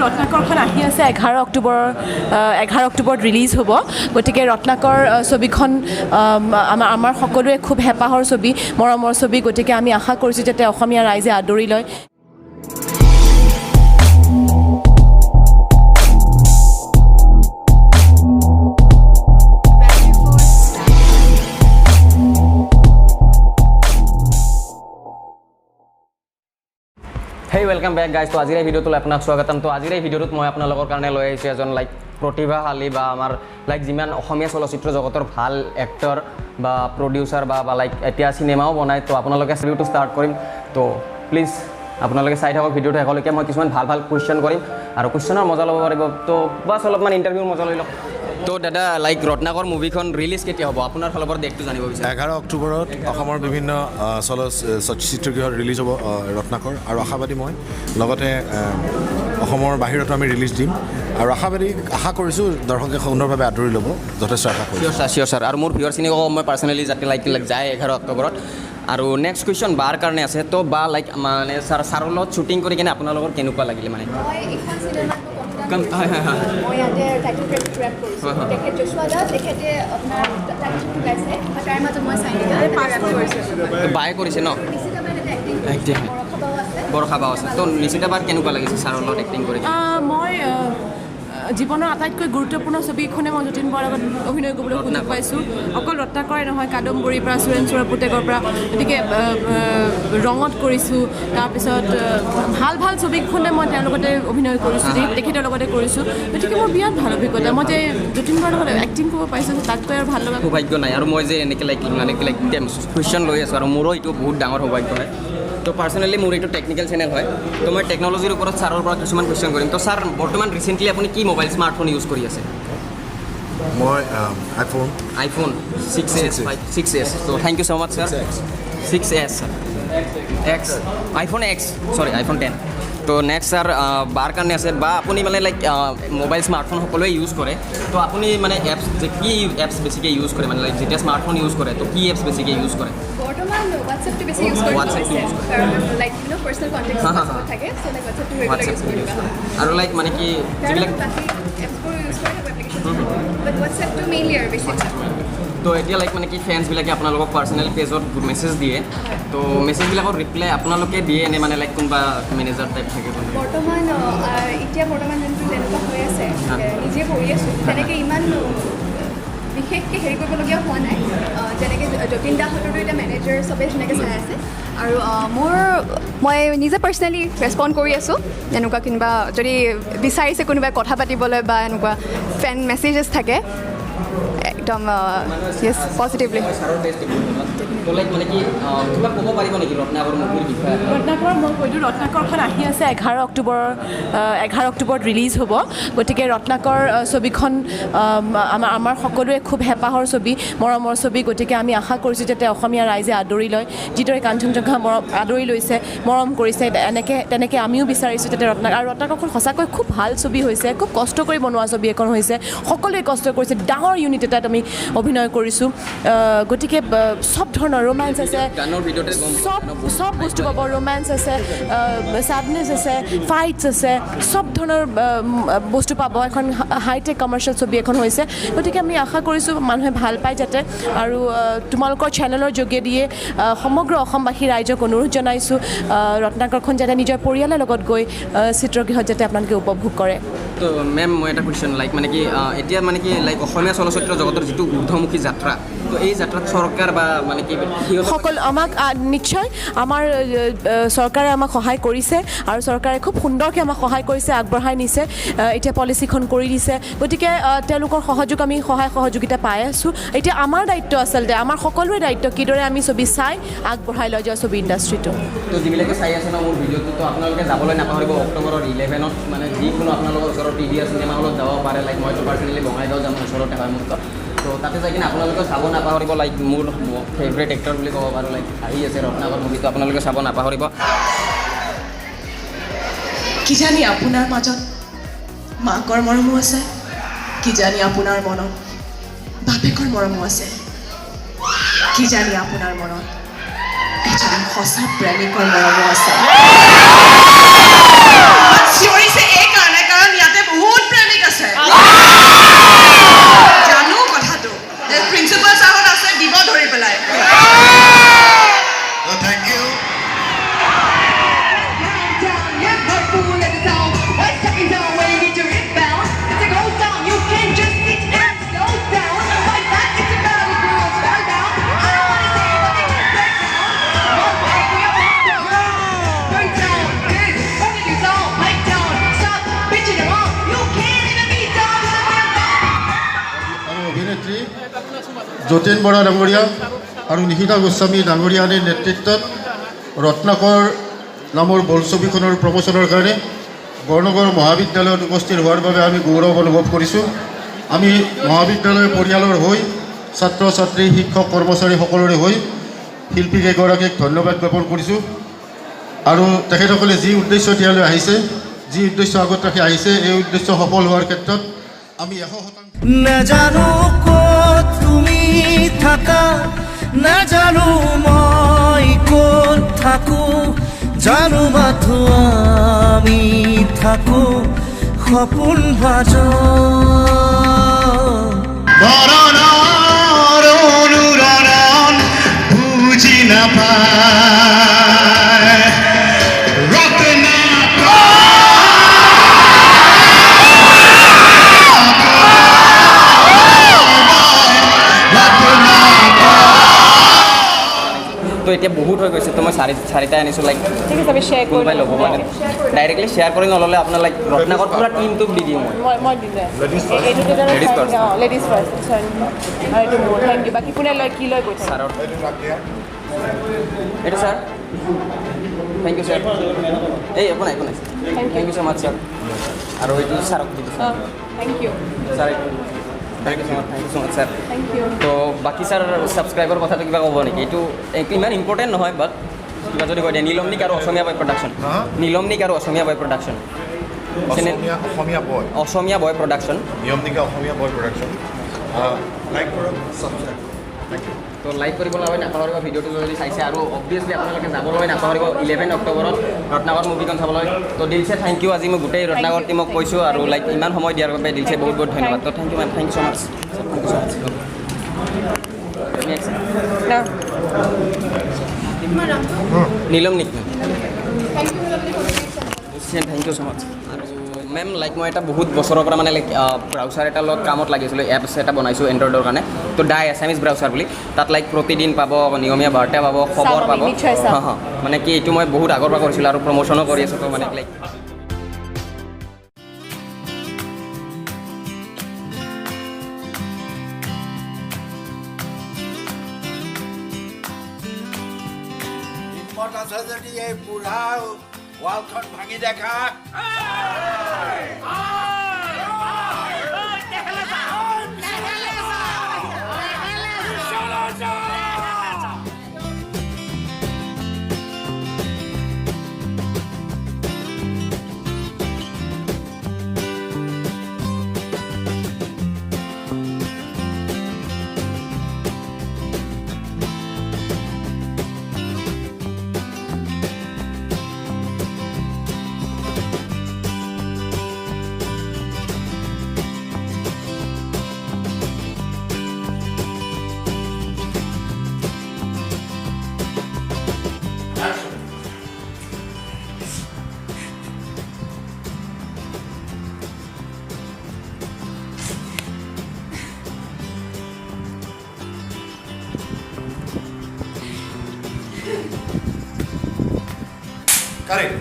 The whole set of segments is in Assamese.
ৰত্নাকৰখন আহি আছে 11 অক্টোবৰত ৰিলিজ হ'ব গতিকে ৰত্নাকৰ ছবিখন আমাৰ সকলোৰে খুব হেঁপাহৰ ছবি মৰমৰ ছবি গতিকে আমি আশা কৰিছোঁ যাতে অসমীয়া ৰাইজে আদৰি লয় Hey, welcome back guys. तो आज video तो अपना स्वागतम तो आज video मैं अपना लोगों कारण लै एजन लाइक प्रतिभाशाली बा आमार लाइक जिमान अসমীয়া চলচ্চিত্ৰ জগতৰ ভাল এক্টৰ বা প্ৰডিউচাৰ বা লাইক এতিয়া সিনেমাও বনায় তো আপোনালোকে ভিডিওটো ষ্টাৰ্ট কৰিম তো প্লিজ আপোনালোকে চাই থাকক ভিডিওটো শেষলৈকে মই কিছুমান ভাল ভাল কুৱেশ্যন কৰিম আৰু কুৱেশ্যনৰ মজা ল'ব পাৰিব তো বাছ অলপমান ইণ্টাৰভিউৰ মজা লৈ লওক তো দাদা লাইক ৰত্নাকৰ মুভিখন ৰিলিজ কেতিয়া হ'ব আপোনাৰ ফালৰ পৰা ডেটটো জানিব বিচাৰিম 11 অক্টোবৰত অসমৰ বিভিন্ন চলচ্চিত্ৰগৃহত ৰিলিজ হ'ব ৰত্নাকৰ আৰু আশাবাদী মই লগতে অসমৰ বাহিৰতো আমি ৰিলিজ দিম আৰু আশা কৰিছোঁ দৰ্শকে সুন্দৰভাৱে আদৰি ল'ব যথেষ্ট আশা কৰিছোঁ চিয়'ৰ ছাৰ আৰু মোৰ ভিউৱাৰখিনিক মই পাৰ্চনেলি যাতে লাইক যায় 11 অক্টোবৰত আৰু নেক্সট কুৱেশ্যন বাৰ কাৰণে আছে তো বা লাইক মানে ছাৰৰ লগত শ্বুটিং কৰি কিনে আপোনালোকৰ কেনেকুৱা লাগিলে মানে মই ইয়াতে টাইটেল ট্ৰেক কৰিছোঁ তেখেত জোচুৱা দাস তেখেতে আপোনাৰ টাইটেলটো গাইছে তাৰ মাজত মই চাই বায়ে কৰিছে ন এক্টিং বৰষা বাও আছে তো নিচিতা বাৰ কেনেকুৱা লাগিছে ছাৰৰ লগত এক্টিং কৰি মই জীৱনৰ আটাইতকৈ গুৰুত্বপূৰ্ণ ছবিখনে মই যতীন বৰাৰ লগত অভিনয় কৰিবলৈ সুযোগ পাইছোঁ অকল ৰত্নাকৰে নহয় কাদম্বৰীৰ পৰা সুৰেণ চোৰৰ পুতেকৰ পৰা গতিকে ৰঙত কৰিছোঁ তাৰপিছত ভাল ভাল ছবিখনে মই তেওঁৰ লগতে অভিনয় কৰিছোঁ তেখেতৰ লগতে কৰিছোঁ গতিকে মোৰ বিৰাট ভাল অভিজ্ঞতা মই যে যতীন বৰাৰ লগত এক্টিং কৰিব পাৰিছোঁ তাতকৈ আৰু ভাল লগা সৌভাগ্য নাই আৰু মই যে এনেকৈ লাইক কুৱেশ্যন লৈ আছোঁ আৰু মোৰো এইটো বহুত ডাঙৰ সৌভাগ্য হয় তো পাৰ্চনেলি মোৰ এইটো টেকনিকেল চেনেল হয় তো মই টেকন'লজিৰ ওপৰত ছাৰৰ পৰা কিছুমান কুৱেশ্যন কৰিম তো ছাৰ বৰ্তমান ৰিচেণ্টলি আপুনি কি মোবাইল স্মাৰ্টফোন ইউজ কৰি আছে মই আইফোন 6s তো thank you so' much sir 6s X iPhone X sorry iPhone 10 তো নেক্সট ছাৰ বাৰ কাৰণে আছে বা আপুনি মানে লাইক মোবাইল স্মাৰ্টফোন সকলোৱে ইউজ কৰে তো আপুনি মানে এপছ যে কি এপছ বেছিকৈ ইউজ কৰে মানে লাইক যেতিয়া স্মাৰ্টফোন ইউজ কৰে তো কি এপছ বেছিকৈ ইউজ কৰে বৰ্তমান হোৱাটছএপটো বেছি ইউজ কৰি কাৰণ লাইক পাৰ্চনেল কণ্টেক্ট থাকে চ' লাইক হোৱাটছএপটো ৰেগুলাৰ ইউজ কৰি আৰু লাইক মানে কি যিবিলাক এপছবোৰ ইউজ কৰি থাকোঁ এপ্লিকেশ্যন বাট হোৱাটছএপটো মেইনলি আৰু বেছি তো এতিয়া লাইক মানে কি ফেন্সবিলাকে আপোনালোকক পাৰ্চনেল পেজত মেছেজ দিয়ে তো মেছেজবিলাকৰ ৰিপ্লাই আপোনালোকে দিয়ে এনে মানে লাইক কোনোবা মেনেজাৰ টাইপ থাকে বৰ্তমান যোনটো তেনেকুৱা হৈ আছে নিজে কৰি আছোঁ তেনেকৈ ইমান বিশেষকৈ হেৰি কৰিবলগীয়া হোৱা নাই যেনেকৈ যতীন দাহঁতৰো এতিয়া মেনেজাৰ চবেই তেনেকৈ চাই আছে আৰু মই নিজে পাৰ্চনেলি ৰেচপণ্ড কৰি আছোঁ এনেকুৱা কোনোবা যদি বিচাৰিছে কোনোবাই কথা পাতিবলৈ বা এনেকুৱা ফেন মেছেজেছ থাকে একদম য়েছ পজিটিভলি ৰত্নাকৰ মই কৈছোঁ ৰত্নাকৰখন আহি আছে 11 অক্টোবৰত ৰিলিজ হ'ব গতিকে ৰত্নাকৰ ছবিখন আমাৰ সকলোৰে খুব হেঁপাহৰ ছবি মৰমৰ ছবি গতিকে আমি আশা কৰিছোঁ যাতে অসমীয়া ৰাইজে আদৰি লয় যিদৰে কাঞ্চনজংঘা আদৰি লৈছে মৰম কৰিছে তেনেকৈ আমিও বিচাৰিছোঁ যাতে ৰত্নাকৰখন সঁচাকৈ খুব ভাল ছবি হৈছে খুব কষ্ট কৰি বনোৱা ছবি এখন হৈছে সকলোৱে কষ্ট কৰিছে ডাঙৰ ইউনিট এটাত আমি অভিনয় কৰিছোঁ গতিকে চব ধৰণৰ ৰোমান্স আছে চব বস্তু পাব ৰোমান্স আছে চেডনেছ আছে ফাইটছ আছে চব ধৰণৰ বস্তু পাব এখন হাইটেক কমাৰ্চিয়েল ছবি এখন হৈছে গতিকে আমি আশা কৰিছোঁ মানুহে ভাল পায় যাতে আৰু তোমালোকৰ চেনেলৰ যোগেদিয়ে সমগ্ৰ অসমবাসী ৰাইজক অনুৰোধ জনাইছোঁ ৰত্নাকৰখন যাতে নিজৰ পৰিয়ালৰ লগত গৈ চিত্ৰগৃহত যাতে আপোনালোকে উপভোগ কৰে তো মেম মই এটা কুৱেশ্যন লাইক মানে কি এতিয়া মানে কি লাইক অসমীয়া চলচ্চিত্ৰ জগতৰ যিটো ঊৰ্ধমুখী যাত্ৰা তো এই যাত্ৰাত চৰকাৰ বা মানে কি সকলো আমাক নিশ্চয় আমাৰ চৰকাৰে আমাক সহায় কৰিছে আৰু চৰকাৰে খুব সুন্দৰকৈ আমাক সহায় কৰিছে আগবঢ়াই নিছে এতিয়া পলিচিখন কৰি দিছে গতিকে তেওঁলোকৰ সহযোগ আমি সহায় সহযোগিতা পাই আছোঁ এতিয়া আমাৰ দায়িত্ব আচলতে আমাৰ সকলোৰে দায়িত্ব কিদৰে আমি ছবি চাই আগবঢ়াই লৈ যোৱা ছবি ইণ্ডাষ্ট্ৰিটো তো যিবিলাকে চাই আছে ন মোৰ ভিডিঅ'টো তো আপোনালোকে যাবলৈ নাপাহৰিব অক্টোবৰৰ 11ত মানে যিকোনো আপোনালোকৰ ওচৰৰ টিভি চিনেমা হলত যাব পাৰে লাইক মইতো পাৰ্চনেলি বঙাইগাঁও যাম ওচৰতে হয় মোৰ তো তাতে যাই কিনে আপোনালোকে চাব নাপাহৰিব লাইক মোৰ ফেভৰেট এক্টৰ বুলি ক'ব পাৰোঁ লাইক আহি আছে ৰত্নাকৰ মুভিটো আপোনালোকে চাব নাপাহৰিব কিজানি আপোনাৰ মাজত মাকৰ মৰমো আছে কিজানি আপোনাৰ মনত বাপেকৰ মৰমো আছে কিজানি আপোনাৰ মনত এজন সঁচা প্ৰেমিকৰ মৰমো আছে চিঞৰিছে এই কাৰণে যতীন বৰা ডাঙৰীয়া আৰু নিশিতা গোস্বামী ডাঙৰীয়াৰ নেতৃত্বত ৰত্নাকৰ নামৰ বোলছবিখনৰ প্ৰমোচনৰ কাৰণে বৰনগৰ মহাবিদ্যালয়ত উপস্থিত হোৱাৰ বাবে আমি গৌৰৱ অনুভৱ কৰিছোঁ। আমি মহাবিদ্যালয়ৰ পৰিয়ালৰ হৈ ছাত্ৰ ছাত্ৰী শিক্ষক কৰ্মচাৰী সকলোৰে হৈ শিল্পীকেইগৰাকীক ধন্যবাদ জ্ঞাপন কৰিছোঁ। আৰু তেখেতসকলে যি উদ্দেশ্য ইয়ালৈ আহিছে, যি উদ্দেশ্য আগত ৰাখি আহিছে, এই উদ্দেশ্য সফল হোৱাৰ ক্ষেত্ৰত আমি 100%। নাজানো ক'ত তুমি থাকা, নাজানো মই ক'ত থাকোঁ, জানো মাথো আমি থাকোঁ সপোন মৰণৰ অনুৰণ বুজি নাপায় তো এতিয়া বহুত হৈ গৈছে, তো মই চাৰিটা আনিছোঁ লাইক ঠিক আছে আমি শ্বেয়াৰ কৰি কোনোবাই ল'ব মানে ডাইৰেক্টলি শ্বেয়াৰ কৰি নল'লে আপোনাৰ লাইক ৰত্নাকৰ পুৰা টিমটোক দি দিওঁ মই। মই দিলে এইটো Ladies first. লেডিজ ফাৰ্ষ্ট আৰু এইটো মোৰ থেংক ইউ। বাকী কোনে লয় কি লয় গৈ থাকে ছাৰৰ এইটো ছাৰ থেংক ইউ ছাৰ। এই একো নাই thank you so' much sir. আৰু এইটো ছাৰক দি দিছোঁ thank you sir. Thank you so' much sir. Thank you. তো বাকী ছাৰ ছাবস্ক্ৰাইবৰ কথাটো কিবা ক'ব নেকি? এইটো ইমান ইম্পৰ্টেণ্ট নহয়, বাট কিবা যদি কৈ দিয়ে নীলমনিক আৰু অসমীয়া বয় প্ৰডাকশ্যন। নীলমনিক আৰু অসমীয়া বয় প্ৰডাকশ্যন। অসমীয়া বয় প্ৰডাকশ্যন। নিয়মনিকা অসমীয়া বয় প্ৰডাকশ্যন। লাইক কৰক, ছাবস্ক্ৰাইব। তো লাইক কৰিবলৈ নাপাহৰিব ভিডিঅ'টো যদি চাইছে, আৰু অবভিয়াছলি আপোনালোকে যাবলৈ নাপাহৰিব 11 অক্টোবৰত ৰত্নাকৰ মুভিখন চাবলৈ। তো দিলছে থেংক ইউ। আজি মই গোটেই ৰত্নাকৰ টিমক কৈছোঁ, আৰু লাইক ইমান সময় দিয়াৰ বাবে দিলছে বহুত বহুত ধন্যবাদ। তো thank you ma'am, thank you so' much, thank you so' much. নীলমনিক ma'am, thank you so' much. আৰু মেম লাইক মই এটা বহুত বছৰৰ পৰা মানে লাইক ব্ৰাউচাৰ এটাৰ লগত কামত লাগিছিলোঁ, এপছ এটা বনাইছোঁ এণ্ড্ৰইডৰ কাৰণে। তো ডাই এছামিজ ব্ৰাউচাৰ বুলি, তাত লাইক প্ৰতিদিন পাব, নিয়মীয়া বাৰ্তা পাব, খবৰ পাব। মানে কি এইটো মই বহুত আগৰ পৰা কৰিছিলোঁ আৰু প্ৰমোশ্যনো কৰি আছোঁ। তো মানে লাইক আছে যদি এই বুঢ়া ৱালখন ভাঙি দেখা। Correct.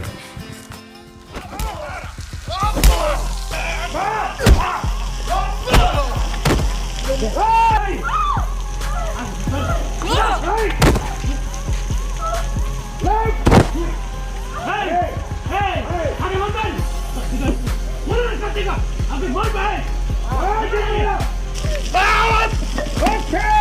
Okay!